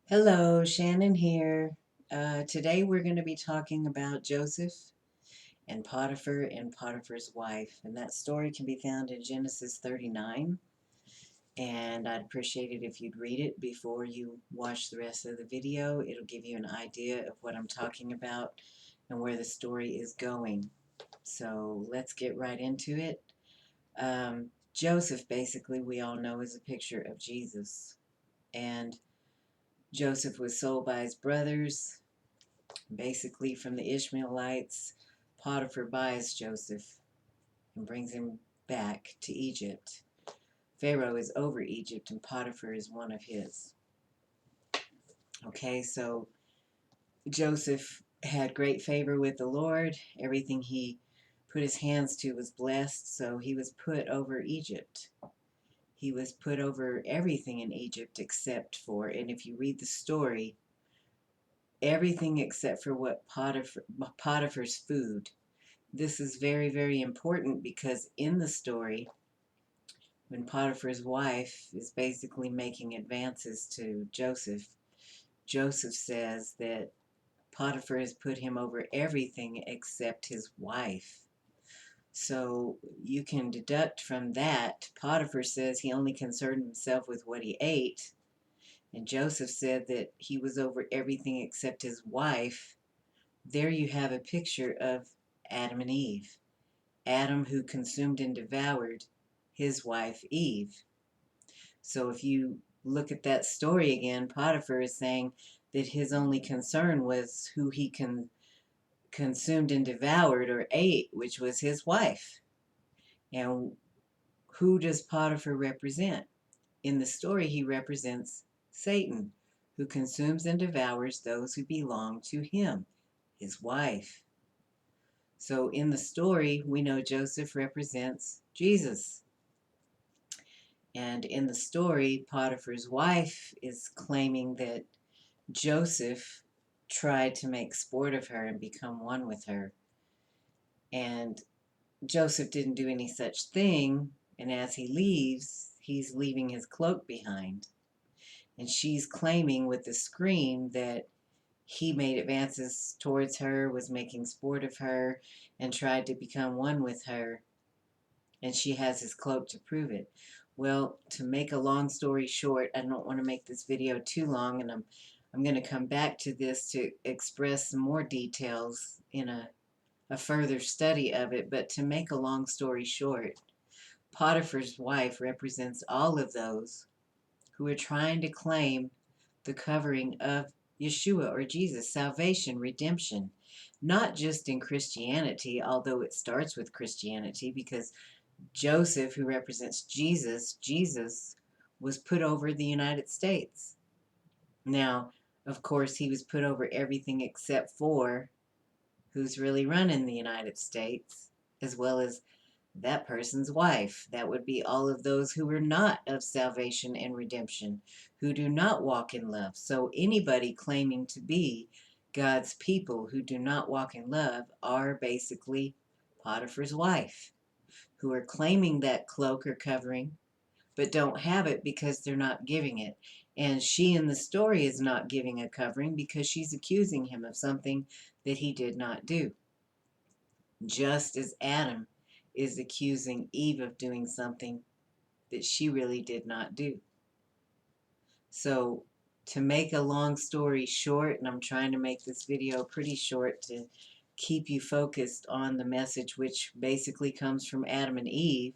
Hello, Shannon here. Today we're going to be talking about Joseph and Potiphar and Potiphar's wife. And that story can be found in Genesis 39. And I'd appreciate it if you'd read it before you watch the rest of the video. It'll give you an idea of what I'm talking about and where the story is going. So let's get right into it. Joseph, basically, we all know, is a picture of Jesus. And Joseph was sold by his brothers, basically from the Ishmaelites. Potiphar buys Joseph and brings him back to Egypt. Pharaoh is over Egypt, and Potiphar is one of his. Okay, so Joseph had great favor with the Lord. Everything he put his hands to was blessed, so he was put over Egypt. He was put over everything in Egypt except for, and if you read the story, everything except for what Potiphar's food. This is very, very important because in the story, when Potiphar's wife is basically making advances to Joseph, Joseph says that Potiphar has put him over everything except his wife. So you can deduct from that, Potiphar says he only concerned himself with what he ate, and Joseph said that he was over everything except his wife. There you have a picture of Adam and Eve. Adam, who consumed and devoured his wife Eve. So if you look at that story again, Potiphar is saying that his only concern was who he consumed and devoured or ate, which was his wife. And who does Potiphar represent? In the story, he represents Satan, who consumes and devours those who belong to him, his wife. So in the story, we know Joseph represents Jesus. And in the story, Potiphar's wife is claiming that Joseph tried to make sport of her and become one with her. And Joseph didn't do any such thing. And as he leaves, he's leaving his cloak behind. And she's claiming with a scream that he made advances towards her, was making sport of her, and tried to become one with her. And she has his cloak to prove it. Well, to make a long story short, I don't want to make this video too long, and I'm going to come back to this to express some more details in a further study of it. But to make a long story short, Potiphar's wife represents all of those who are trying to claim the covering of Yeshua or Jesus, salvation, redemption, not just in Christianity, although it starts with Christianity, because Joseph, who represents Jesus, Jesus was put over the United States. Now, of course, he was put over everything except for who's really running the United States, as well as that person's wife. That would be all of those who are not of salvation and redemption, who do not walk in love. So anybody claiming to be God's people who do not walk in love are basically Potiphar's wife, who are claiming that cloak or covering, but don't have it because they're not giving it. And she in the story is not giving a covering because she's accusing him of something that he did not do. Just as Adam is accusing Eve of doing something that she really did not do. So to make a long story short, and I'm trying to make this video pretty short to keep you focused on the message, which basically comes from Adam and Eve,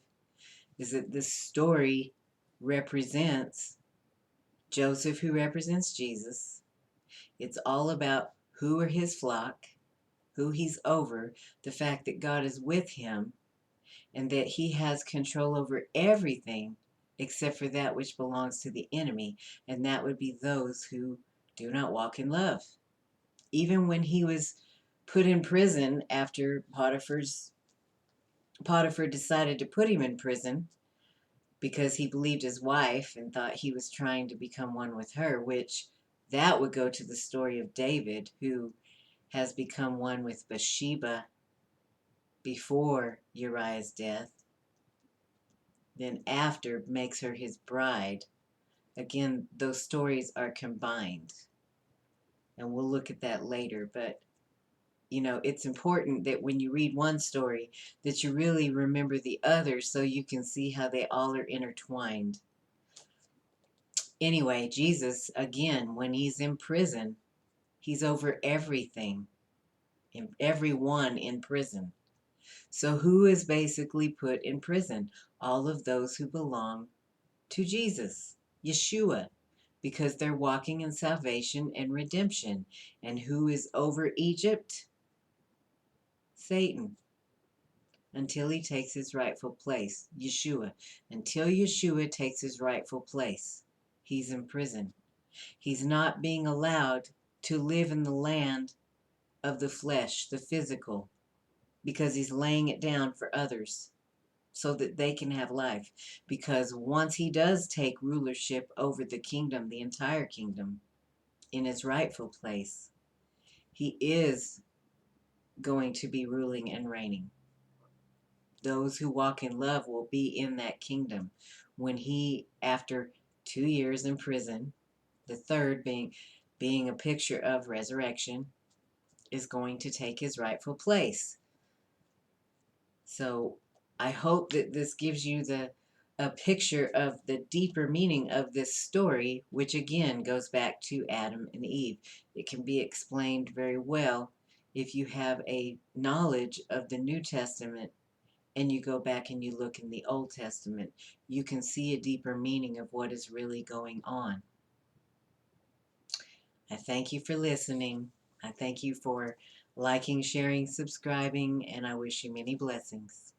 is that this story represents Joseph, who represents Jesus. It's all about who are his flock, who he's over, the fact that God is with him, and that he has control over everything except for that which belongs to the enemy, and that would be those who do not walk in love. Even when he was put in prison after Potiphar decided to put him in prison because he believed his wife and thought he was trying to become one with her, which that would go to the story of David, who has become one with Bathsheba before Uriah's death, then after makes her his bride, Again, those stories are combined, and we'll look at that later. But it's important that when you read one story that you really remember the other so you can see how they all are intertwined. Anyway, Jesus, again, when he's in prison, he's over everything, everyone in prison. So who is basically put in prison? All of those who belong to Jesus, Yeshua, because they're walking in salvation and redemption. And who is over Egypt? Satan, until he takes his rightful place. Yeshua, until Yeshua takes his rightful place, he's in prison. He's not being allowed to live in the land of the flesh, the physical, because he's laying it down for others so that they can have life. Because once he does take rulership over the kingdom, the entire kingdom, in his rightful place, he is going to be ruling and reigning. Those who walk in love will be in that kingdom when he, after 2 years in prison, the third being a picture of resurrection, is going to take his rightful place. So I hope that this gives you a picture of the deeper meaning of this story, which again goes back to Adam and Eve. It can be explained very well if you have a knowledge of the New Testament and you go back and you look in the Old Testament. You can see a deeper meaning of what is really going on. I thank you for listening. I thank you for liking, sharing, subscribing, and I wish you many blessings.